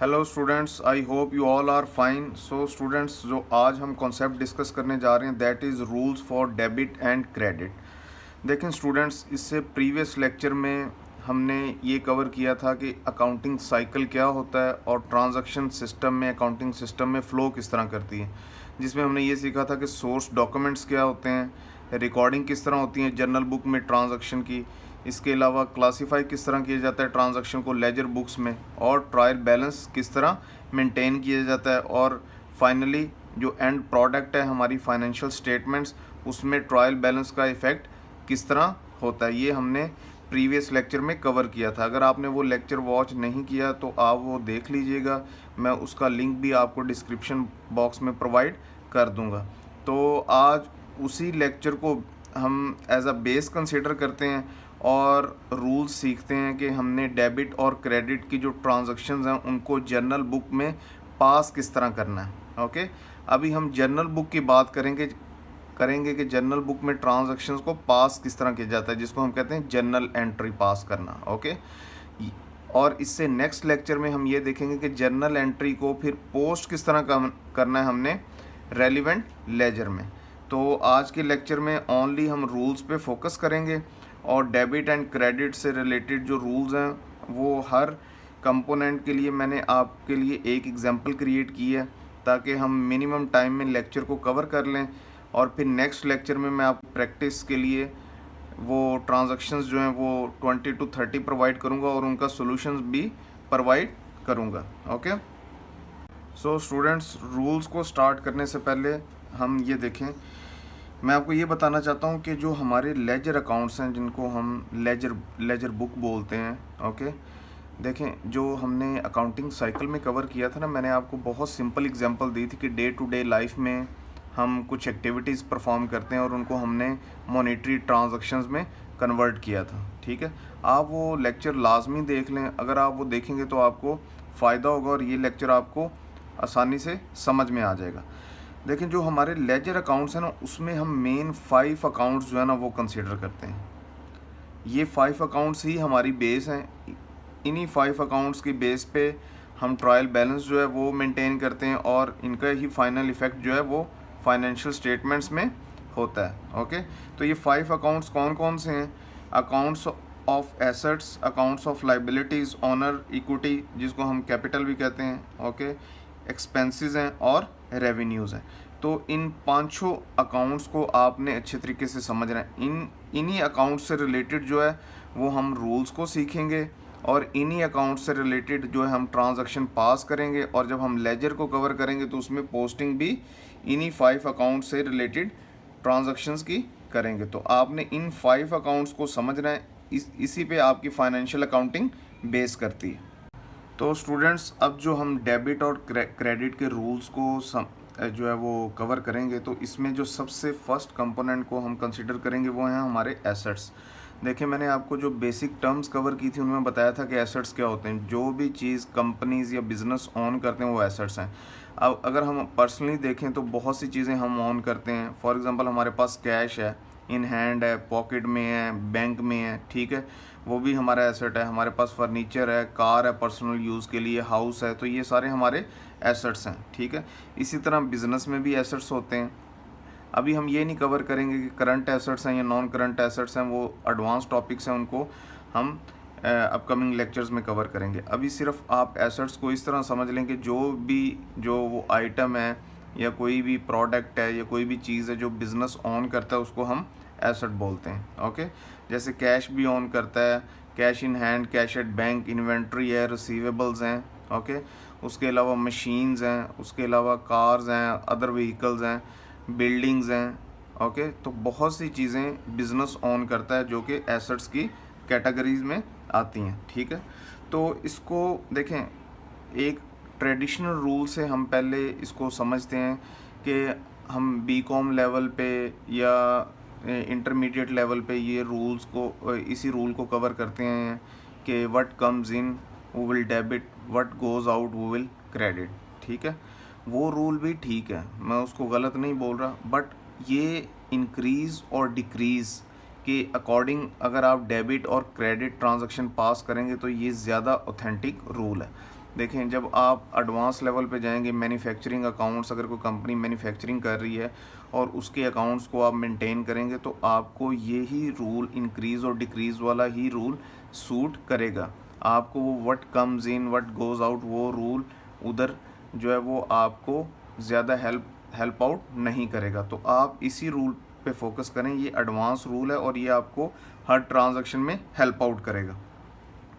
Hello students, I hope you all are fine. So students, जो आज हम concept discuss करने जा रहे हैं that is rules for debit and credit. देखें स्टूडेंट्स, इससे प्रीवियस लेक्चर में हमने ये कवर किया था कि अकाउंटिंग साइकिल क्या होता है और ट्रांजैक्शन सिस्टम में अकाउंटिंग सिस्टम में फ़्लो किस तरह करती है, जिसमें हमने ये सीखा था कि सोर्स डॉक्यूमेंट्स क्या होते हैं, रिकॉर्डिंग किस तरह होती है जर्नल बुक में ट्रांजैक्शन की, इसके अलावा क्लासीफाई किस तरह किया जाता है ट्रांजैक्शन को लेजर बुक्स में, और ट्रायल बैलेंस किस तरह मेंटेन किया जाता है, और फाइनली जो एंड प्रोडक्ट है हमारी फाइनेंशियल स्टेटमेंट्स, उसमें ट्रायल बैलेंस का इफ़ेक्ट किस तरह होता है। ये हमने प्रीवियस लेक्चर में कवर किया था। अगर आपने वो लेक्चर वॉच नहीं किया तो आप वो देख लीजिएगा, मैं उसका लिंक भी आपको डिस्क्रिप्शन बॉक्स में प्रोवाइड कर दूंगा। तो आज उसी लेक्चर को हम एज अ बेस कंसिडर करते हैं और रूल्स सीखते हैं कि हमने डेबिट और क्रेडिट की जो ट्रांजैक्शंस हैं उनको जर्नल बुक में पास किस तरह करना है। ओके, अभी हम जर्नल बुक की बात करेंगे कि जर्नल बुक में ट्रांजैक्शंस को पास किस तरह किया जाता है, जिसको हम कहते हैं जर्नल एंट्री पास करना। ओके, और इससे नेक्स्ट लेक्चर में हम ये देखेंगे कि जर्नल एंट्री को फिर पोस्ट किस तरह करना है हमने रेलिवेंट लेजर में। तो आज के लेक्चर में ओनली हम रूल्स पे फोकस करेंगे और डेबिट एंड क्रेडिट से रिलेटेड जो रूल्स हैं वो हर कंपोनेंट के लिए मैंने आपके लिए एक एग्जांपल क्रिएट की है ताकि हम मिनिमम टाइम में लेक्चर को कवर कर लें, और फिर नेक्स्ट लेक्चर में मैं आपको प्रैक्टिस के लिए वो ट्रांजैक्शंस जो हैं वो 20 to 30 प्रोवाइड करूँगा और उनका सॉल्यूशंस भी प्रोवाइड करूँगा। ओके, सो स्टूडेंट्स, रूल्स को स्टार्ट करने से पहले हम ये देखें, मैं आपको ये बताना चाहता हूँ कि जो हमारे लेजर अकाउंट्स हैं जिनको हम लेजर बुक बोलते हैं। ओके, देखें जो हमने अकाउंटिंग साइकिल में कवर किया था ना, मैंने आपको बहुत सिंपल एग्जांपल दी थी कि डे टू डे लाइफ में हम कुछ एक्टिविटीज़ परफॉर्म करते हैं और उनको हमने मॉनेटरी ट्रांजैक्शंस में कन्वर्ट किया था। ठीक है, आप वो लेक्चर लाजमी देख लें। अगर आप वो देखेंगे तो आपको फ़ायदा होगा और ये लेक्चर आपको आसानी से समझ में आ जाएगा। लेकिन जो हमारे लेजर अकाउंट्स हैं ना, उसमें हम मेन 5 अकाउंट्स जो है ना वो कंसिडर करते हैं। ये 5 अकाउंट्स ही हमारी बेस हैं। इन्हीं 5 अकाउंट्स की बेस पे हम ट्रायल बैलेंस जो है वो मेंटेन करते हैं और इनका ही फाइनल इफ़ेक्ट जो है वो फाइनेंशियल स्टेटमेंट्स में होता है। ओके, तो ये 5 अकाउंट्स कौन कौन से हैं? Accounts of assets, accounts of liabilities, owner, equity जिसको हम कैपिटल भी कहते हैं। ओके, एक्सपेंसेस हैं और रेवेन्यूज़ हैं। तो इन पांचों अकाउंट्स को आपने अच्छे तरीके से समझना है। इन्हीं अकाउंट्स से रिलेटेड जो है वो हम रूल्स को सीखेंगे और इन्हीं अकाउंट्स से रिलेटेड जो है हम ट्रांजैक्शन पास करेंगे, और जब हम लेजर को कवर करेंगे तो उसमें पोस्टिंग भी इन्हीं 5 अकाउंट से रिलेटेड ट्रांजैक्शंस की करेंगे। तो आपने इन 5 अकाउंट्स को समझना है, इसी पे आपकी फाइनेंशियल अकाउंटिंग बेस करती है। तो स्टूडेंट्स, अब जो हम डेबिट और क्रेडिट के रूल्स को जो है वो कवर करेंगे, तो इसमें जो सबसे फर्स्ट कंपोनेंट को हम कंसिडर करेंगे वो हैं हमारे एसेट्स। देखिए, मैंने आपको जो बेसिक टर्म्स कवर की थी उनमें बताया था कि एसेट्स क्या होते हैं। जो भी चीज़ कंपनीज या बिजनेस ऑन करते हैं वो एसेट्स हैं। अब अगर हम पर्सनली देखें तो बहुत सी चीज़ें हम ऑन करते हैं। फॉर एग्जांपल, हमारे पास कैश है, इन हैंड है, पॉकेट में है, बैंक में है। ठीक है, वो भी हमारा एसेट है। हमारे पास फर्नीचर है, कार है पर्सनल यूज़ के लिए, हाउस है, तो ये सारे हमारे एसेट्स हैं। ठीक है, इसी तरह बिजनेस में भी एसेट्स होते हैं। अभी हम ये नहीं कवर करेंगे कि करंट एसेट्स हैं या नॉन करंट एसेट्स हैं, वो एडवांस टॉपिक्स हैं, उनको हम अपकमिंग लेक्चर्स में कवर करेंगे। अभी सिर्फ आप एसेट्स को इस तरह समझ लें कि जो वो आइटम है या कोई भी प्रोडक्ट है या कोई भी चीज़ है जो बिज़नेस ऑन करता है उसको हम एसेट बोलते हैं। ओके, जैसे कैश भी ऑन करता है, cash in hand, cash at bank, inventory है, रिसीवेबल्स हैं। ओके, उसके अलावा मशीन्स हैं, उसके अलावा कार्स हैं, अदर व्हीकल्स हैं, बिल्डिंग्स हैं। ओके, तो बहुत सी चीज़ें बिज़नेस ऑन करता है जो कि एसेट्स की कैटेगरीज में आती हैं। ठीक है, तो इसको देखें, एक ट्रेडिशनल रूल से हम पहले इसको समझते हैं कि हम बीकॉम लेवल पे या इंटरमीडिएट लेवल पे ये रूल्स को इसी रूल को कवर करते हैं कि व्हाट कम्स इन वो will debit, what goes out वो विल क्रेडिट। ठीक है, वो रूल भी ठीक है, मैं उसको गलत नहीं बोल रहा, बट ये इंक्रीज़ और डिक्रीज़ के अकॉर्डिंग अगर आप डेबिट और क्रेडिट ट्रांजैक्शन पास करेंगे तो ये ज़्यादा ऑथेंटिक रूल है। देखें जब आप एडवांस लेवल पे जाएंगे, मैन्युफैक्चरिंग अकाउंट्स, अगर कोई कंपनी मैन्युफैक्चरिंग कर रही है और उसके अकाउंट्स को आप मेंटेन करेंगे तो आपको यही रूल इंक्रीज़ और डिक्रीज़ वाला ही रूल सूट करेगा। आपको वो what comes in what goes out वो रूल उधर जो है वो आपको ज़्यादा हेल्प आउट नहीं करेगा। तो आप इसी रूल पे फोकस करें, ये एडवांस रूल है और ये आपको हर ट्रांजैक्शन में हेल्प आउट करेगा।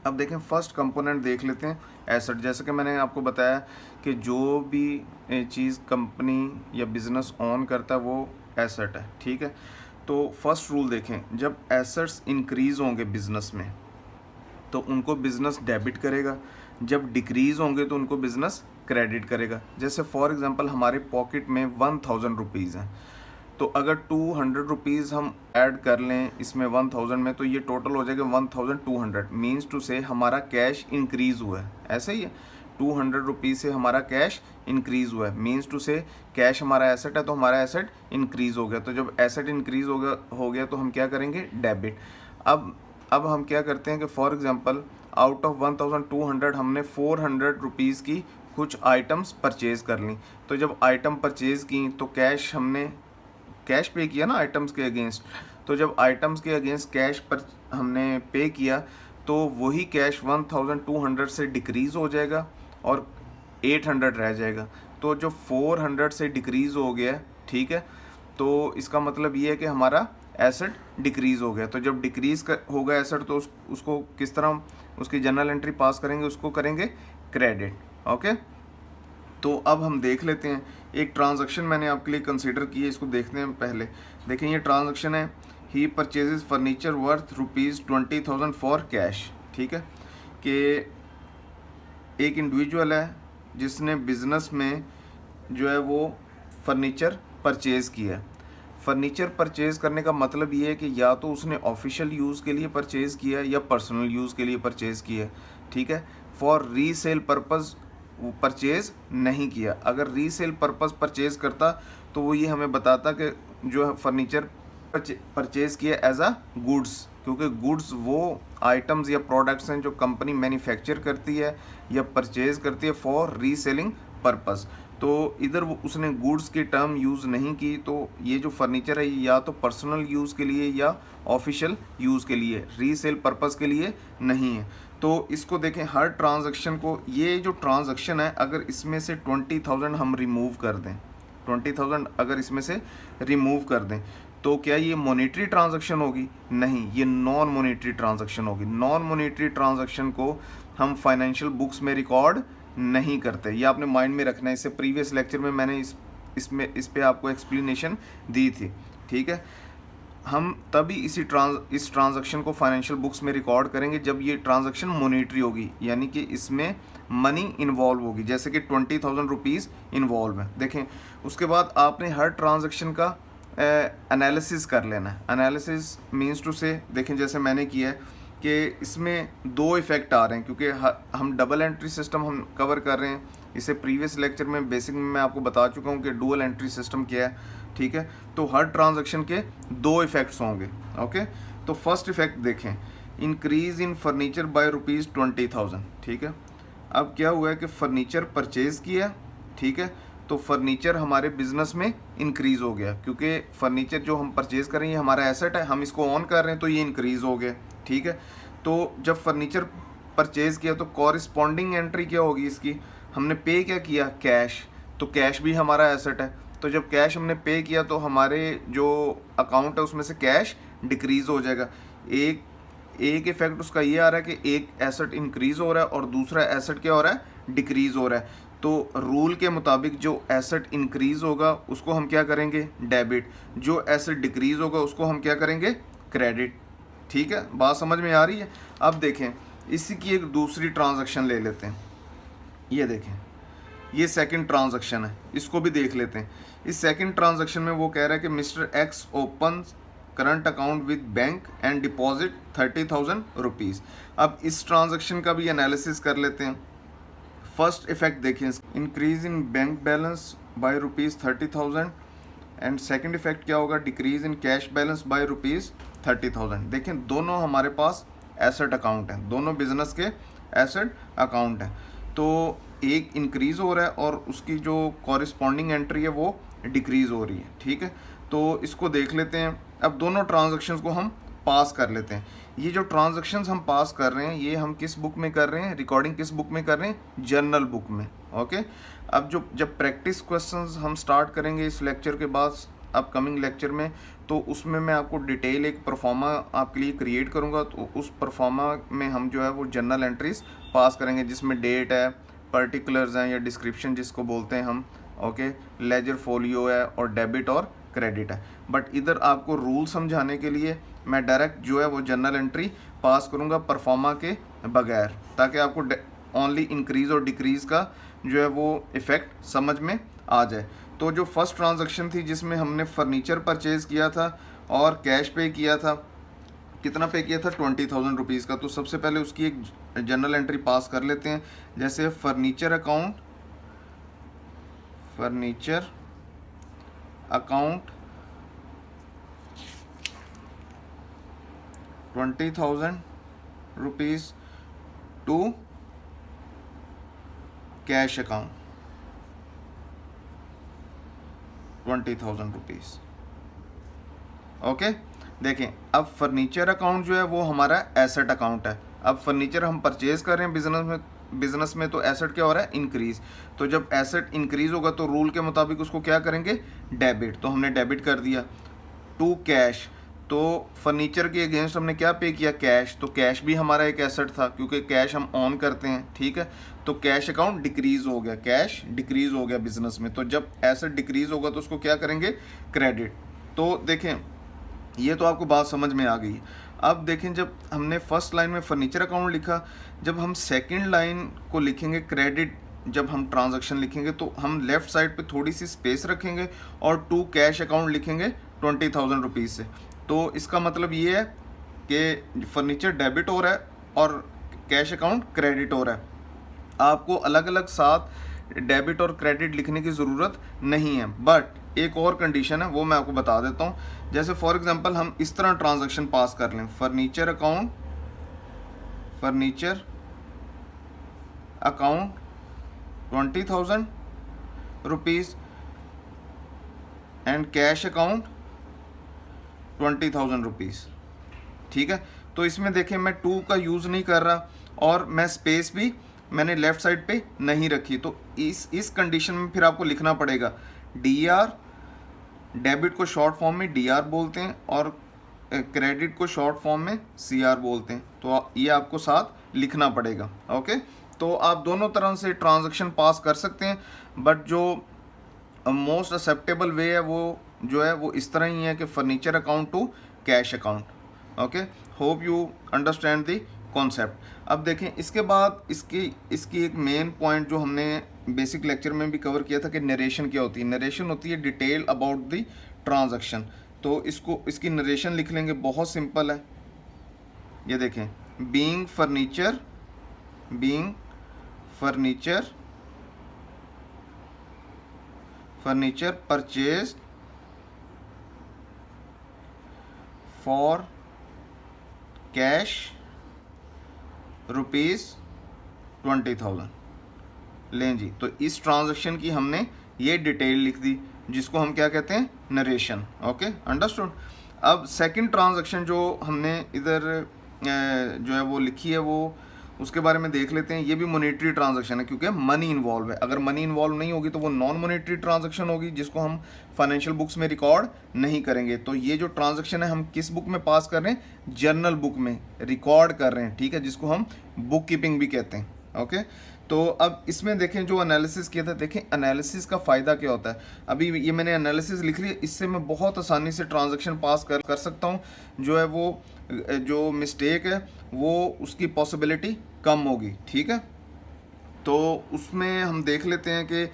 अब देखें फर्स्ट कंपोनेंट देख लेते हैं, एसेट। जैसे कि मैंने आपको बताया कि जो भी चीज़ कंपनी या बिज़नेस ऑन करता है वो एसेट है, ठीक है। तो फर्स्ट रूल देखें, जब एसेट्स इंक्रीज़ होंगे बिज़नेस में तो उनको बिज़नेस डेबिट करेगा, जब डिक्रीज़ होंगे तो उनको बिज़नेस क्रेडिट करेगा। जैसे फॉर एग्जांपल हमारे पॉकेट में 1000 रुपीज़ हैं, तो अगर 200 रुपीज़ हम ऐड कर लें इसमें 1000 में तो ये टोटल हो जाएगा 1200, मीन्स टू से हमारा कैश इंक्रीज़ हुआ है। ऐसे ही है, 200 रुपीज़ से हमारा कैश इंक्रीज़ हुआ है, मीन्स टू से कैश हमारा एसेट है तो हमारा एसेट इंक्रीज़ हो गया। तो जब एसेट इंक्रीज़ हो गया तो हम क्या करेंगे, डेबिट। अब हम क्या करते हैं कि फॉर एग्जांपल आउट ऑफ 1200 हमने 400 रुपीज़ की कुछ आइटम्स परचेज़ कर ली। तो जब आइटम परचेज़ की तो हमने कैश पे किया ना आइटम्स के अगेंस्ट, तो जब आइटम्स के अगेंस्ट कैश पर हमने पे किया तो वही कैश 1200 से डिक्रीज़ हो जाएगा और 800 रह जाएगा। तो जो 400 से डिक्रीज़ हो गया, ठीक है, तो इसका मतलब ये है कि हमारा एसेट डिक्रीज़ हो गया। तो जब डिक्रीज़ होगा एसेट तो उसको किस तरह उसकी जर्नल एंट्री पास करेंगे, उसको करेंगे क्रेडिट। ओके, तो अब हम देख लेते हैं, एक ट्रांजैक्शन मैंने आपके लिए कंसीडर की है, इसको देखते हैं। पहले देखें ये ट्रांजैक्शन है, ही purchases furniture worth ₹20,000 for cash, ठीक है, कि एक इंडिविजुअल है जिसने बिज़नेस में जो है वो फर्नीचर परचेज़ किया है। फर्नीचर परचेज़ करने का मतलब ये है कि या तो उसने ऑफिशियल यूज़ के लिए परचेज़ किया है या पर्सनल यूज़ के लिए परचेज़ किया है, ठीक है। फॉर रीसेल पर्पज़ वो परचेज़ नहीं किया। अगर रीसेल पर्पज़ परचेज़ करता तो वो ये हमें बताता कि जो है फर्नीचर परचेज़ किया एज अ गुड्स, क्योंकि गुड्स वो आइटम्स या प्रोडक्ट्स हैं जो कंपनी मैन्युफैक्चर करती है या परचेज़ करती है फॉर रीसेलिंग पर्पज़। तो इधर वो उसने गुड्स की टर्म यूज़ नहीं की, तो ये जो फर्नीचर है या तो पर्सनल यूज़ के लिए या ऑफिशियल यूज़ के लिए, रीसेल पर्पज़ के लिए नहीं है। तो इसको देखें, हर ट्रांजैक्शन को, ये जो ट्रांजैक्शन है अगर इसमें से 20,000 हम रिमूव कर दें, 20,000 अगर इसमें से रिमूव कर दें तो क्या ये मॉनेटरी ट्रांजैक्शन होगी? नहीं, ये नॉन मॉनेटरी ट्रांजैक्शन होगी। नॉन मॉनेटरी ट्रांजैक्शन को हम फाइनेंशियल बुक्स में रिकॉर्ड नहीं करते, ये आपने माइंड में रखना है। इससे प्रीवियस लेक्चर में मैंने इस पे आपको एक्सप्लेनेशन दी थी, ठीक है। हम तभी इस ट्रांजैक्शन को फाइनेंशियल बुक्स में रिकॉर्ड करेंगे जब ये ट्रांजैक्शन मॉनेटरी होगी, यानी कि इसमें मनी इन्वॉल्व होगी, जैसे कि 20,000 रुपीज़ इन्वॉल्व है। देखें उसके बाद आपने हर ट्रांजैक्शन का एनालिसिस कर लेना है। एनालिसिस मीन्स टू से, देखें जैसे मैंने किया है कि इसमें दो इफ़ेक्ट आ रहे हैं, क्योंकि हम डबल एंट्री सिस्टम हम कवर कर रहे हैं। इसे प्रीवियस लेक्चर में बेसिक में मैं आपको बता चुका हूँ कि डुअल एंट्री सिस्टम क्या है, ठीक है। तो हर ट्रांजैक्शन के दो इफ़ेक्ट्स होंगे। ओके, तो फर्स्ट इफ़ेक्ट देखें, इंक्रीज़ इन फर्नीचर बाय ₹20,000, ठीक है। अब क्या हुआ है कि फ़र्नीचर परचेज़ किया, ठीक है, तो फर्नीचर हमारे बिजनेस में इंक्रीज़ हो गया, क्योंकि फर्नीचर जो हम परचेज़ कर रहे हैं ये हमारा एसेट है, हम इसको ऑन कर रहे हैं तो ये इंक्रीज़ हो गया, ठीक है। तो जब फर्नीचर परचेज़ किया तो कॉरिस्पॉन्डिंग एंट्री क्या होगी इसकी, हमने पे क्या किया, कैश, तो कैश भी हमारा एसेट है। तो जब कैश हमने पे किया तो हमारे जो अकाउंट है उसमें से कैश डिक्रीज़ हो जाएगा। एक इफेक्ट उसका ये आ रहा है कि एक एसेट इंक्रीज़ हो रहा है और दूसरा एसेट क्या हो रहा है, डिक्रीज़ हो रहा है। तो रूल के मुताबिक जो एसेट इंक्रीज़ होगा उसको हम क्या करेंगे, डेबिट, जो एसेट डिक्रीज़ होगा उसको हम क्या करेंगे, क्रेडिट, ठीक है। बात समझ में आ रही है। अब देखें इसी की एक दूसरी ट्रांजैक्शन ले लेते हैं, ये देखें ये सेकंड ट्रांजैक्शन है, इसको भी देख लेते हैं। इस सेकंड ट्रांजैक्शन में वो कह रहा है कि mister x open current account with bank and deposit 30,000 rupees. अब इस ट्रांजैक्शन का भी एनालिसिस कर लेते हैं। फर्स्ट इफेक्ट देखें, increase in bank balance bye ₹30,000 and second effect क्या होगा, decrease in cash balance bye ₹30,000। देखें दोनों हमारे पास एसेट अकाउंट हैं, दोनों बिजनेस के एसेट अकाउंट हैं। तो एक इंक्रीज़ हो रहा है और उसकी जो कॉरिस्पॉन्डिंग एंट्री है वो डिक्रीज़ हो रही है, ठीक है। तो इसको देख लेते हैं। अब दोनों ट्रांजैक्शंस को हम पास कर लेते हैं। ये जो ट्रांजैक्शंस हम पास कर रहे हैं ये हम किस बुक में कर रहे हैं, रिकॉर्डिंग किस बुक में कर रहे हैं, जर्नल बुक में, ओके। अब जब प्रैक्टिस क्वेश्चंस हम स्टार्ट करेंगे इस लेक्चर के बाद अपकमिंग लेक्चर में, तो उसमें मैं आपको डिटेल एक परफॉर्मा आपके लिए क्रिएट करूँगा। तो उस परफॉर्मा में हम जो है वो जर्नल एंट्रीज पास करेंगे, जिसमें डेट है, पर्टिकुलर्स हैं या डिस्क्रिप्शन जिसको बोलते हैं हम, ओके, लेजर फोलियो है और डेबिट और क्रेडिट है। बट इधर आपको रूल समझाने के लिए मैं डायरेक्ट जो है वो जर्नल एंट्री पास करूँगा परफॉर्मा के बगैर, ताकि आपको ओनली इंक्रीज़ और डिक्रीज़ का जो है वो इफ़ेक्ट समझ में आ जाए। तो जो फर्स्ट ट्रांजैक्शन थी जिसमें हमने फर्नीचर परचेज़ किया था और कैश पे किया था, कितना पे किया था, 20,000 रुपीज़ का। तो सबसे पहले उसकी एक जर्नल एंट्री पास कर लेते हैं। जैसे furniture account 20,000 rupees to cash account 20,000 rupees, okay. देखें, अब फर्नीचर अकाउंट जो है वो हमारा एसेट अकाउंट है। अब फर्नीचर हम परचेज कर रहे हैं बिजनेस में, तो एसेट क्या हो रहा है, इंक्रीज। तो जब एसेट इंक्रीज होगा तो रूल के मुताबिक उसको क्या करेंगे, डेबिट। तो हमने डेबिट कर दिया। टू कैश, तो फर्नीचर के अगेंस्ट हमने क्या पे किया, कैश। तो कैश भी हमारा एक एसेट था क्योंकि कैश हम ऑन करते हैं, ठीक है। तो कैश अकाउंट डिक्रीज हो गया, कैश डिक्रीज हो गया बिजनेस में। तो जब एसेट डिक्रीज होगा तो उसको क्या करेंगे, क्रेडिट। तो देखें, ये तो आपको बात समझ में आ गई। अब देखें, जब हमने फर्स्ट लाइन में फर्नीचर अकाउंट लिखा, जब हम सेकंड लाइन को लिखेंगे क्रेडिट, जब हम ट्रांजैक्शन लिखेंगे तो हम लेफ्ट साइड पे थोड़ी सी स्पेस रखेंगे और टू कैश अकाउंट लिखेंगे 20,000 रुपीज़ से। तो इसका मतलब ये है कि फर्नीचर डेबिट हो रहा है और कैश अकाउंट क्रेडिट हो रहा है। आपको अलग अलग साथ डेबिट और क्रेडिट लिखने की ज़रूरत नहीं है, बट एक और कंडीशन है, वो मैं आपको बता देता हूँ। जैसे फॉर एग्जांपल हम इस तरह ट्रांजैक्शन पास कर लें, furniture account 20,000 rupees and cash account 20,000 rupees, ठीक है। तो इसमें देखें, मैं टू का यूज़ नहीं कर रहा और मैं स्पेस भी मैंने लेफ्ट साइड पे नहीं रखी। तो इस कंडीशन में फिर आपको लिखना पड़ेगा DR, डेबिट को शॉर्ट फॉर्म में DR बोलते हैं और क्रेडिट को शॉर्ट फॉर्म में CR बोलते हैं। तो ये आपको साथ लिखना पड़ेगा, ओके। तो आप दोनों तरह से ट्रांजैक्शन पास कर सकते हैं, बट जो मोस्ट एक्सेप्टेबल वे है वो जो है वो इस तरह ही है कि furniture account to cash account, okay. Hope you understand the concept. अब देखें, इसके बाद इसकी एक मेन पॉइंट जो हमने बेसिक लेक्चर में भी कवर किया था कि नरेशन क्या होती है। नरेशन होती है डिटेल अबाउट द ट्रांजैक्शन। तो इसकी नरेशन लिख लेंगे, बहुत सिंपल है। ये देखें, being furniture purchase for cash ₹20,000। लें जी, तो इस ट्रांजैक्शन की हमने ये डिटेल लिख दी, जिसको हम क्या कहते हैं, नरेशन, ओके, अंडरस्टूड। अब सेकंड ट्रांजैक्शन जो हमने इधर जो है वो लिखी है, वो उसके बारे में देख लेते हैं। ये भी मॉनेटरी ट्रांजैक्शन है क्योंकि मनी इन्वॉल्व है। अगर मनी इन्वॉल्व नहीं होगी तो वो नॉन मॉनेटरी ट्रांजैक्शन होगी, जिसको हम फाइनेंशियल बुक्स में रिकॉर्ड नहीं करेंगे। तो ये जो ट्रांजैक्शन है हम किस बुक में पास कर रहे हैं, जर्नल बुक में रिकॉर्ड कर रहे हैं, ठीक है, जिसको हम बुक कीपिंग भी कहते हैं, ओके। तो अब इसमें देखें, जो एनालिसिस किया था, देखें एनालिसिस का फ़ायदा क्या होता है। अभी ये मैंने एनालिसिस लिख लिया, इससे मैं बहुत आसानी से ट्रांजैक्शन पास कर सकता हूँ। जो है वो जो मिस्टेक है वो उसकी पॉसिबिलिटी कम होगी, ठीक है। तो उसमें हम देख लेते हैं कि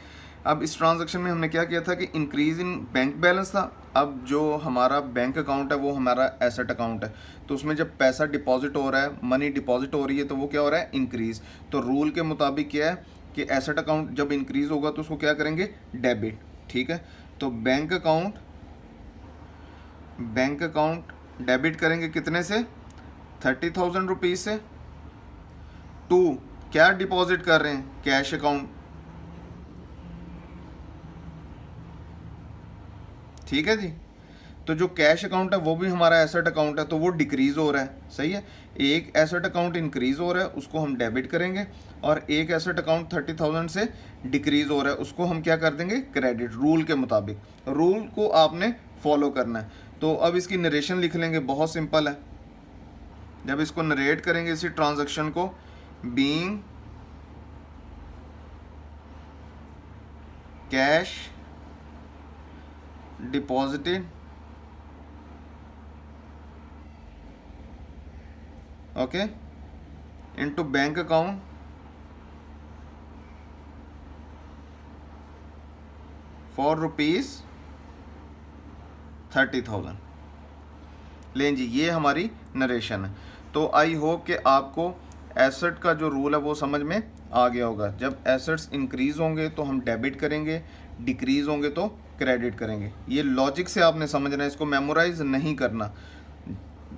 अब इस ट्रांजैक्शन में हमने क्या किया था कि इंक्रीज इन बैंक बैलेंस था। अब जो हमारा बैंक अकाउंट है वो हमारा एसेट अकाउंट है, तो उसमें जब पैसा डिपॉजिट हो रहा है, मनी डिपॉजिट हो रही है, तो वो क्या हो रहा है, इंक्रीज। तो रूल के मुताबिक क्या है कि एसेट अकाउंट जब इंक्रीज होगा तो उसको क्या करेंगे, डेबिट, ठीक है। तो बैंक अकाउंट डेबिट करेंगे कितने से, 30,000 रुपीज़ से, टू क्या डिपॉजिट कर रहे हैं? कैश अकाउंट, ठीक है जी। तो जो कैश अकाउंट है वो भी हमारा एसेट अकाउंट है, तो वो डिक्रीज हो रहा है, सही है। एक एसेट अकाउंट इंक्रीज हो रहा है, उसको हम डेबिट करेंगे, और एक एसेट अकाउंट 30,000 से डिक्रीज हो रहा है, उसको हम क्या कर देंगे? क्रेडिट, रूल के मुताबिक। रूल को आपने फॉलो करना है। तो अब इसकी नरेशन लिख लेंगे, बहुत सिंपल है। जब इसको नरेट करेंगे इसी ट्रांजैक्शन को, being cash deposited okay into bank account for ₹30,000। लें जी, ये हमारी नरेशन है। तो आई होप कि आपको एसेट का जो रूल है वो समझ में आ गया होगा। जब एसेट्स इंक्रीज होंगे तो हम डेबिट करेंगे, डिक्रीज होंगे तो क्रेडिट करेंगे। ये लॉजिक से आपने समझना है, इसको मेमोराइज नहीं करना।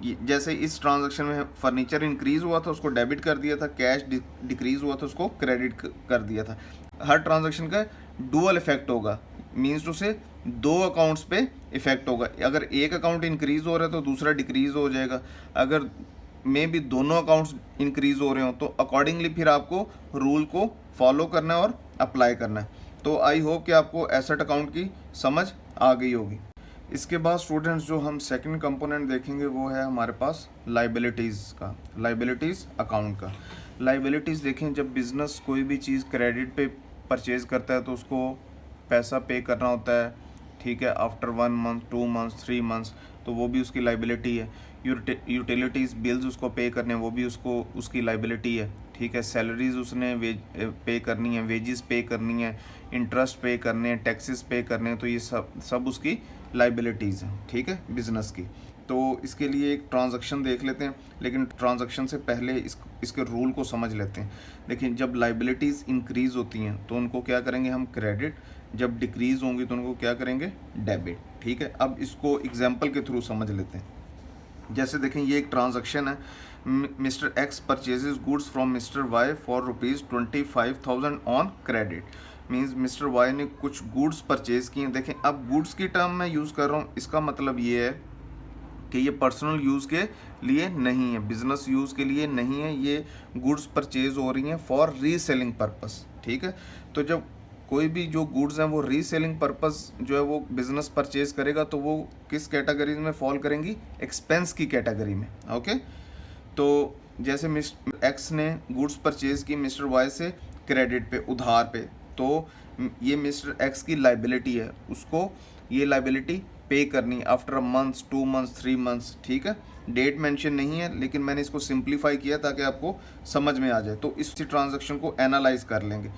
जैसे इस ट्रांजैक्शन में फर्नीचर इंक्रीज हुआ था, उसको डेबिट कर दिया था, कैश डिक्रीज हुआ था, उसको क्रेडिट कर दिया था। हर ट्रांजैक्शन का डुअल इफेक्ट होगा, मीन्स टू से दो अकाउंट्स पे इफेक्ट होगा। अगर एक अकाउंट इंक्रीज हो रहा है तो दूसरा डिक्रीज हो जाएगा। अगर में भी दोनों अकाउंट्स इंक्रीज हो रहे हो तो अकॉर्डिंगली फिर आपको रूल को फॉलो करना है और अप्लाई करना है। तो आई होप कि आपको एसेट अकाउंट की समझ आ गई होगी। इसके बाद स्टूडेंट्स जो हम सेकंड कंपोनेंट देखेंगे वो है हमारे पास लाइबिलिटीज़ का, लाइबिलिटीज़ अकाउंट का। लाइबिलिटीज़ देखें, जब बिज़नेस कोई भी चीज़ क्रेडिट पे परचेज़ करता है तो उसको पैसा पे करना होता है, ठीक है, आफ्टर 1 मंथ, 2 मंथ्स, 3 मंथ्स, तो वो भी उसकी लाइबिलिटी है। यूटिलिटीज़ बिल्स उसको पे करने, वो भी उसकी लाइबिलिटी है, ठीक है। सैलरीज उसने पे करनी है, वेजेस पे करनी है, इंटरेस्ट पे करने हैं, टैक्सेस पे करने हैं, तो ये सब उसकी लाइबिलिटीज़ हैं, ठीक है, बिजनेस की। तो इसके लिए एक ट्रांजैक्शन देख लेते हैं, लेकिन ट्रांजैक्शन से पहले इसके रूल को समझ लेते हैं। देखिए, जब लाइबिलिटीज़ इंक्रीज़ होती हैं तो उनको क्या करेंगे हम? क्रेडिट। जब डिक्रीज़ होंगी तो उनको क्या करेंगे? डेबिट, ठीक है। अब इसको एग्जाम्पल के थ्रू समझ लेते हैं। जैसे देखें, ये एक ट्रांजैक्शन है, mister X purchases goods from mister Y for ₹25,000 on credit. Means mister Y ने कुछ गुड्स परचेज किए। देखें, अब गुड्स की टर्म मैं यूज़ कर रहा हूँ, इसका मतलब ये है कि ये पर्सनल यूज़ के लिए नहीं है, बिजनेस यूज़ के लिए नहीं है, ये गुड्स परचेज हो रही हैं फॉर रीसेलिंग पर्पस, ठीक है। तो जब कोई भी जो गुड्स हैं वो रीसेलिंग पर्पस जो है वो बिजनेस परचेज करेगा तो वो किस कैटेगरी में फॉल करेंगी? एक्सपेंस की कैटेगरी में, ओके। तो जैसे मिस्टर एक्स ने गुड्स परचेज की मिस्टर वाई से क्रेडिट पे, उधार पे, तो ये मिस्टर एक्स की लाइबिलिटी है, उसको ये लाइबिलिटी पे करनी after a months, 2 months, 3 months, ठीक है। डेट मेंशन नहीं है, लेकिन मैंने इसको सिंप्लीफाई किया ताकि आपको समझ में आ जाए। तो इस ट्रांजैक्शन को एनालाइज कर लेंगे।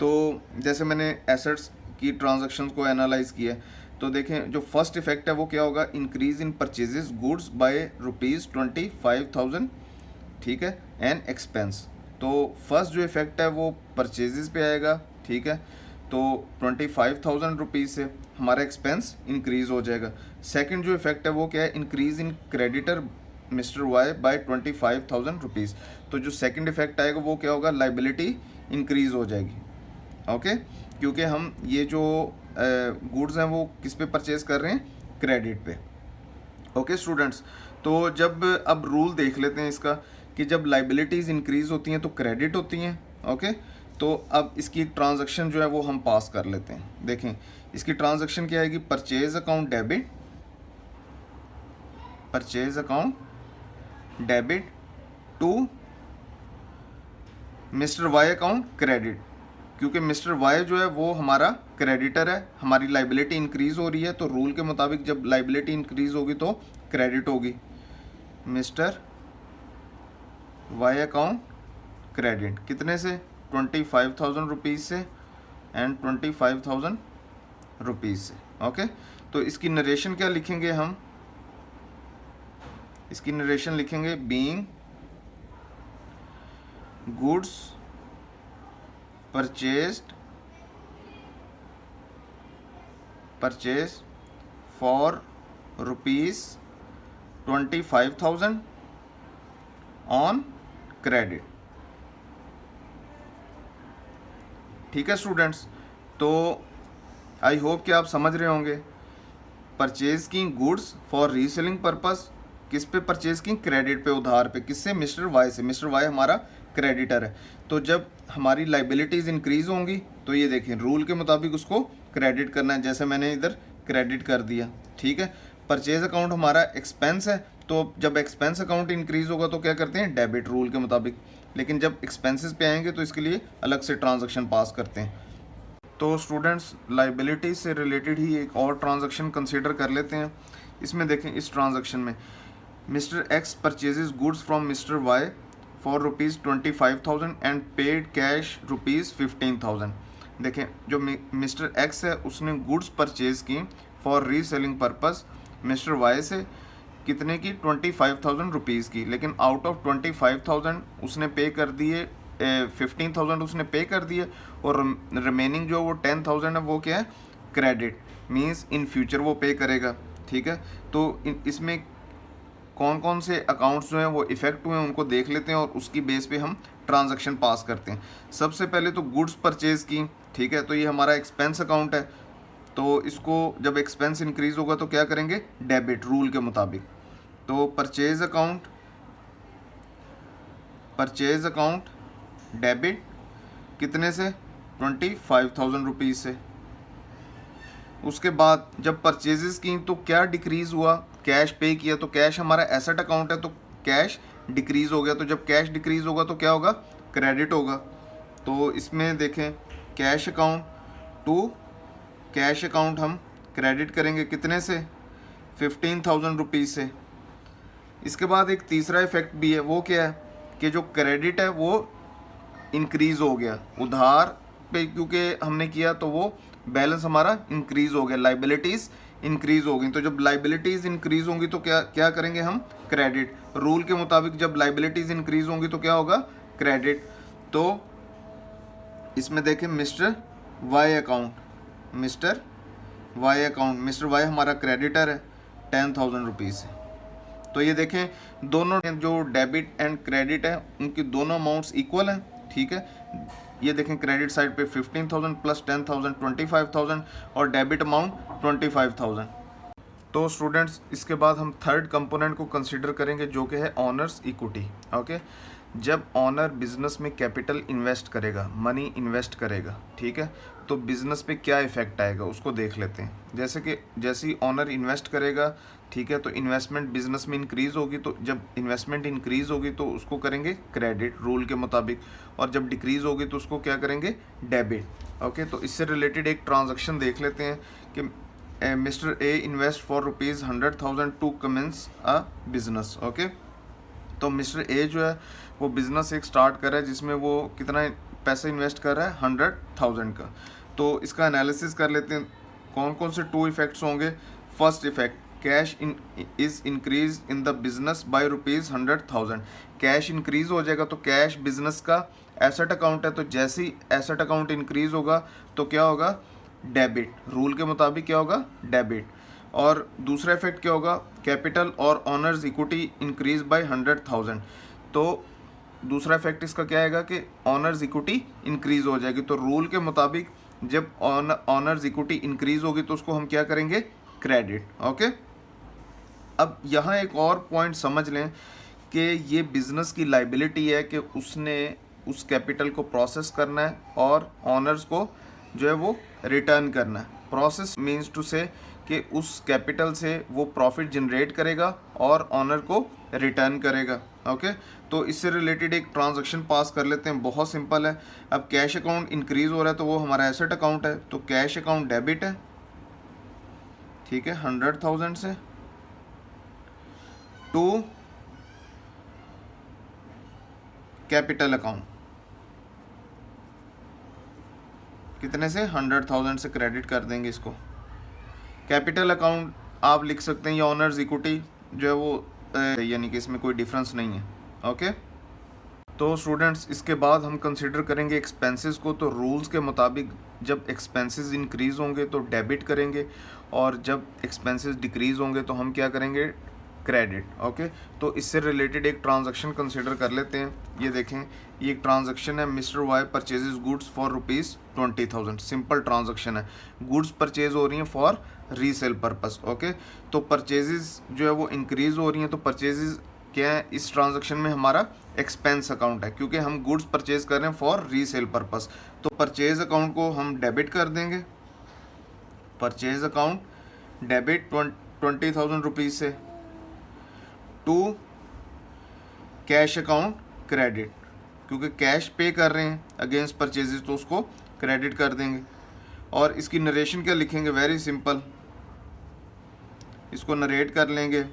तो जैसे मैंने एसेट्स की ट्रांजैक्शन को एनालाइज किया, तो देखें जो फर्स्ट इफेक्ट है वो क्या होगा? Increase in purchases goods by ₹25,000, ठीक है, एंड एक्सपेंस। तो फर्स्ट जो इफेक्ट है वो परचेजेस पे आएगा, ठीक है। तो ₹25,000 से हमारा एक्सपेंस इंक्रीज हो जाएगा। सेकंड जो इफेक्ट है वो क्या है? Increase in creditor mister Y by ₹25,000। तो जो सेकंड इफेक्ट आएगा वो क्या होगा? लाइबिलिटी इंक्रीज हो जाएगी, ओके, क्योंकि हम ये जो गुड्स हैं वो किस पे परचेज कर रहे हैं? क्रेडिट पे, ओके स्टूडेंट्स। तो जब अब रूल देख लेते हैं इसका कि जब लाइबिलिटीज़ इंक्रीज होती हैं तो क्रेडिट होती हैं, ओके। तो अब इसकी एक ट्रांजैक्शन जो है वो हम पास कर लेते हैं। देखें, इसकी ट्रांजैक्शन क्या आएगी? Purchase account debit, purchase account debit to mister Y account credit, क्योंकि मिस्टर वाई जो है वो हमारा क्रेडिटर है, हमारी लाइबिलिटी इंक्रीज हो रही है, तो रूल के मुताबिक जब लाइबिलिटी इंक्रीज होगी तो क्रेडिट होगी। मिस्टर वाई अकाउंट क्रेडिट कितने से? ₹25,000 से एंड ₹25,000 से, ओके। तो इसकी नरेशन क्या लिखेंगे हम? इसकी नरेशन लिखेंगे being goods purchase for ₹25,000 on credit, ठीक है स्टूडेंट्स, तो आई होप कि आप समझ रहे होंगे। परचेज की गुड्स फॉर रीसेलिंग पर्पस, किस पे परचेज की? क्रेडिट पे, उधार पे। किससे? मिस्टर वाई से। मिस्टर वाई हमारा क्रेडिटर है। तो जब हमारी लाइबिलिटीज इंक्रीज होंगी तो ये देखें रूल के मुताबिक उसको क्रेडिट करना है, जैसे मैंने इधर क्रेडिट कर दिया। ठीक है, परचेज अकाउंट हमारा एक्सपेंस है, तो जब एक्सपेंस अकाउंट इंक्रीज होगा तो क्या करते हैं? डेबिट, रूल के मुताबिक। लेकिन जब एक्सपेंसेस पे आएंगे तो इसके लिए अलग से ट्रांजैक्शन पास करते हैं। तो स्टूडेंट्स, लाइबिलिटी से रिलेटेड ही एक और ट्रांजैक्शन कंसीडर कर लेते हैं। इसमें देखें, इस ट्रांजैक्शन में mister X purchases goods from mister Y for ₹25,000 and paid cash ₹15,000। देखें, जो मिस्टर एक्स है उसने गुड्स परचेज की for reselling purpose mister Y से, कितने की? ₹25,000 की। लेकिन आउट ऑफ 25,000 उसने पे कर दिए, 15,000 उसने पे कर दिए, और रिमेनिंग जो वो 10,000 है वो क्या है? क्रेडिट, मीन्स इन फ्यूचर वो पे करेगा। ठीक है, तो इसमें कौन कौन से अकाउंट्स जो हैं वो इफेक्ट हुए हैं उनको देख लेते हैं और उसकी बेस पे हम ट्रांजैक्शन पास करते हैं। सबसे पहले तो गुड्स परचेज की। ठीक है, तो ये हमारा एक्सपेंस अकाउंट है, तो इसको जब एक्सपेंस इंक्रीज होगा तो क्या करेंगे? डेबिट, रूल के मुताबिक। तो परचेज अकाउंट डेबिट, कितने से? ₹25,000 से। उसके बाद जब परचेजेस की तो क्या डिक्रीज हुआ? कैश पे किया, तो कैश हमारा एसेट अकाउंट है, तो कैश डिक्रीज हो गया। तो जब कैश डिक्रीज होगा तो क्या होगा? क्रेडिट होगा। तो इसमें देखें, cash account to cash account हम क्रेडिट करेंगे, कितने से? ₹15,000 से। इसके बाद एक तीसरा इफेक्ट भी है, वो क्या है? कि जो क्रेडिट है वो इंक्रीज हो गया, उधार पे क्योंकि हमने किया तो वो बैलेंस हमारा इंक्रीज हो गया, लाइबिलिटीज इंक्रीज हो गई। तो जब लाइबिलिटीज इंक्रीज होंगी तो क्या क्या करेंगे हम? क्रेडिट, रूल के मुताबिक। जब लाइबिलिटीज इंक्रीज होंगी तो क्या होगा? क्रेडिट। तो इसमें देखें, mister Y account mister Y हमारा क्रेडिटर है ₹10,000 से। तो ये देखें, दोनों जो डेबिट एंड क्रेडिट है उनकी दोनों अमाउंट्स इक्वल हैं। ठीक है, ये देखें, क्रेडिट साइड पे 15,000 प्लस 10,000 25,000 और डेबिट अमाउंट 25,000। तो स्टूडेंट्स, इसके बाद हम थर्ड कंपोनेंट को कंसीडर करेंगे जो कि है ऑनर्स इक्विटी। ओके, जब ऑनर बिजनेस में कैपिटल इन्वेस्ट करेगा, मनी इन्वेस्ट करेगा, ठीक है, तो बिजनेस पे क्या इफेक्ट आएगा उसको देख लेते हैं। जैसे ही ऑनर इन्वेस्ट करेगा, ठीक है, तो इन्वेस्टमेंट बिजनेस में इंक्रीज होगी। तो जब इन्वेस्टमेंट इंक्रीज होगी तो उसको करेंगे क्रेडिट, रूल के मुताबिक, और जब डिक्रीज होगी तो उसको क्या करेंगे? डेबिट। ओके, तो इससे रिलेटेड एक ट्रांजैक्शन देख लेते हैं कि mister A invest for ₹100,000 to commence a business. Okay, तो मिस्टर ए जो है वो बिज़नेस एक स्टार्ट कर रहा है जिसमें वो कितना पैसा इन्वेस्ट कर रहा है? 100,000 का। तो इसका एनालिसिस कर लेते हैं, कौन कौन से 2 इफेक्ट्स होंगे। First effect, cash is increase in the business by ₹100,000। Cash increase हो जाएगा, तो कैश बिजनेस का एसेट अकाउंट है, तो जैसे ही एसेट अकाउंट इंक्रीज होगा तो क्या होगा? डेबिट, रूल के मुताबिक क्या होगा? डेबिट। और दूसरा इफेक्ट क्या होगा? कैपिटल और ऑनर्स इक्विटी इंक्रीज बाय 100,000। तो दूसरा इफेक्ट इसका क्या आएगा कि ऑनर्स इक्विटी इंक्रीज हो जाएगी। तो रूल के मुताबिक जब ऑनर्स इक्विटी इंक्रीज होगी तो उसको हम क्या करेंगे? क्रेडिट। ओके, अब यहाँ एक और पॉइंट समझ लें कि ये बिजनेस की लाइबिलिटी है कि उसने उस कैपिटल को प्रोसेस करना है और ऑनर्स को जो है वो रिटर्न करना है। प्रोसेस मीन्स टू से कि उस कैपिटल से वो प्रॉफिट जनरेट करेगा और ऑनर को रिटर्न करेगा। ओके, तो इससे रिलेटेड एक ट्रांजैक्शन पास कर लेते हैं, बहुत सिंपल है। अब कैश अकाउंट इंक्रीज हो रहा है तो वो हमारा एसेट अकाउंट है, तो कैश अकाउंट डेबिट है, ठीक है, 100,000 से टू कैपिटल अकाउंट, कितने से? 100,000 से क्रेडिट कर देंगे इसको। कैपिटल अकाउंट आप लिख सकते हैं या ऑनर्स इक्विटी जो है वो, यानी कि इसमें कोई डिफरेंस नहीं है। ओके, तो स्टूडेंट्स, इसके बाद हम कंसिडर करेंगे एक्सपेंसेस को। तो रूल्स के मुताबिक जब एक्सपेंसेस इंक्रीज होंगे तो डेबिट करेंगे और जब एक्सपेंसेस डिक्रीज होंगे तो हम क्या करेंगे? क्रेडिट। ओके, तो इससे रिलेटेड एक ट्रांजैक्शन कंसिडर कर लेते हैं। ये देखें, ये एक ट्रांजैक्शन है, mister Y purchases goods for ₹20,000। Simple transaction है, गुड्स परचेज हो रही हैं फॉर रीसेल पर्पस। ओके, तो परचेजेस जो है वो इंक्रीज हो रही हैं, तो परचेजेस क्या है इस ट्रांजैक्शन में हमारा एक्सपेंस अकाउंट है, क्योंकि हम गुड्स परचेज कर रहे हैं फॉर रीसेल पर्पस। तो परचेज अकाउंट को हम डेबिट कर देंगे, परचेज अकाउंट डेबिट 20,000 रुपीज़ से टू कैश अकाउंट क्रेडिट, क्योंकि कैश पे कर रहे हैं अगेंस्ट परचेजेस, तो उसको क्रेडिट कर देंगे। और इसकी नरेशन क्या लिखेंगे, वेरी सिंपल, इसको नरेट कर लेंगे,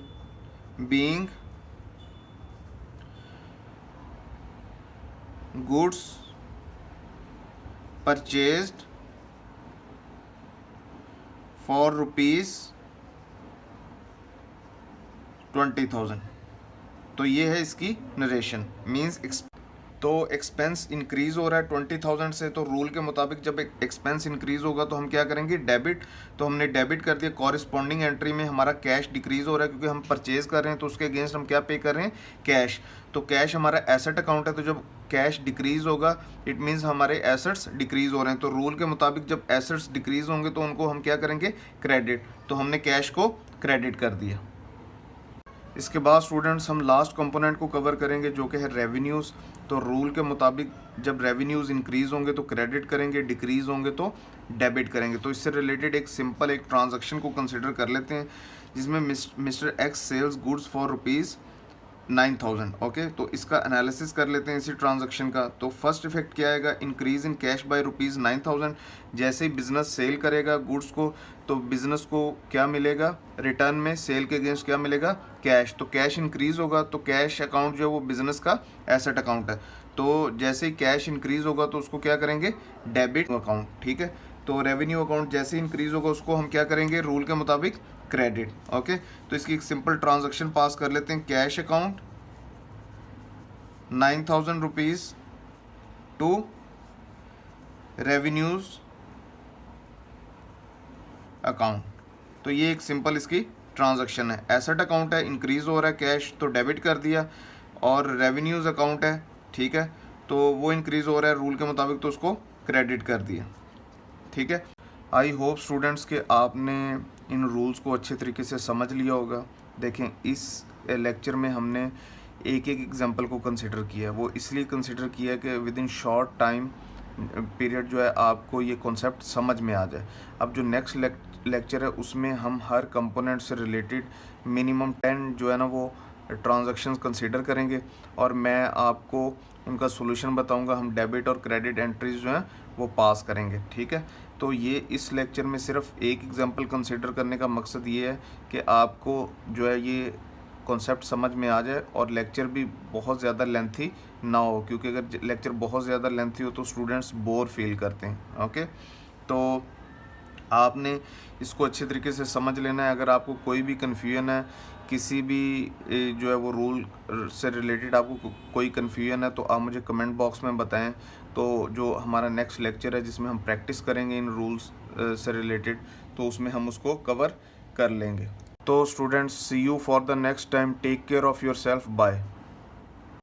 बीइंग गुड्स परचेज्ड फॉर ₹20,000। तो ये है इसकी नरेशन, मीन्स तो एक्सपेंस इंक्रीज हो रहा है 20,000 से, तो रूल के मुताबिक जब एक्सपेंस इंक्रीज होगा तो हम क्या करेंगे, डेबिट। तो हमने डेबिट कर दिया, कॉरिस्पॉन्डिंग एंट्री में हमारा कैश डिक्रीज हो रहा है, क्योंकि हम परचेज कर रहे हैं, तो उसके अगेंस्ट हम क्या पे कर रहे हैं, कैश। तो कैश हमारा एसेट अकाउंट है, तो जब कैश डिक्रीज होगा इट मीन्स हमारे एसेट्स डिक्रीज हो रहे हैं। तो रूल के मुताबिक जब एसेट्स डिक्रीज होंगे तो उनको हम क्या करेंगे, क्रेडिट। तो हमने कैश को क्रेडिट कर दिया। इसके बाद स्टूडेंट्स हम लास्ट कंपोनेंट को कवर करेंगे, जो कि है रेवेन्यूज़। तो रूल के मुताबिक जब रेवेन्यूज़ इंक्रीज़ होंगे तो क्रेडिट करेंगे, डिक्रीज़ होंगे तो डेबिट करेंगे। तो इससे रिलेटेड एक सिंपल एक ट्रांजैक्शन को कंसिडर कर लेते हैं, जिसमें mister X sales goods for ₹9,000। Okay, तो इसका एनालिसिस कर लेते हैं इसी ट्रांजैक्शन का। तो फर्स्ट इफेक्ट क्या आएगा, इंक्रीज इन कैश बाय ₹9,000। जैसे ही बिजनेस सेल करेगा गुड्स को, तो बिजनेस को क्या मिलेगा, रिटर्न में सेल के अगेंस्ट क्या मिलेगा, कैश। तो कैश इंक्रीज होगा, तो कैश अकाउंट जो है वो बिजनेस का एसेट अकाउंट है। तो जैसे ही कैश इंक्रीज होगा तो उसको क्या करेंगे, डेबिट अकाउंट। ठीक है, तो रेवेन्यू अकाउंट जैसे इंक्रीज होगा उसको हम क्या करेंगे, रूल के मुताबिक क्रेडिट। ओके, तो इसकी एक सिंपल ट्रांजैक्शन पास कर लेते हैं, cash account 9,000 rupees to revenues account. तो ये एक सिंपल इसकी ट्रांजैक्शन है। एसेट अकाउंट है, इंक्रीज हो रहा है कैश, तो डेबिट कर दिया। और रेवेन्यूज अकाउंट है, ठीक है, तो वो इंक्रीज हो रहा है रूल के मुताबिक, तो उसको क्रेडिट कर दिया। ठीक है, आई होप स्टूडेंट्स के आपने इन रूल्स को अच्छे तरीके से समझ लिया होगा। देखें, इस लेक्चर में हमने एक एक एग्जांपल को कंसिडर किया है। वो इसलिए कंसिडर किया है कि with in short time period जो है आपको ये कॉन्सेप्ट समझ में आ जाए। अब जो नेक्स्ट लेक्चर है उसमें हम हर कंपोनेंट से रिलेटेड मिनिमम 10 जो है ना वो ट्रांजैक्शंस कंसिडर करेंगे, और मैं आपको उनका सॉल्यूशन बताऊंगा। हम डेबिट और क्रेडिट एंट्रीज जो हैं वो पास करेंगे। ठीक है, तो ये इस लेक्चर में सिर्फ एक एग्जांपल कंसिडर करने का मकसद ये है कि आपको जो है ये कॉन्सेप्ट समझ में आ जाए और लेक्चर भी बहुत ज़्यादा लेंथी ना हो, क्योंकि अगर लेक्चर बहुत ज़्यादा लेंथी हो तो स्टूडेंट्स बोर फील करते हैं। ओके, तो आपने इसको अच्छे तरीके से समझ लेना है। अगर आपको कोई भी कन्फ्यूजन है, किसी भी जो है वो रूल से रिलेटेड आपको कोई कन्फ्यूजन है, तो आप मुझे कमेंट बॉक्स में बताएं। तो जो हमारा नेक्स्ट लेक्चर है जिसमें हम प्रैक्टिस करेंगे इन रूल्स से रिलेटेड, तो उसमें हम उसको कवर कर लेंगे। तो students, see you for the next time, take care of your self, bye.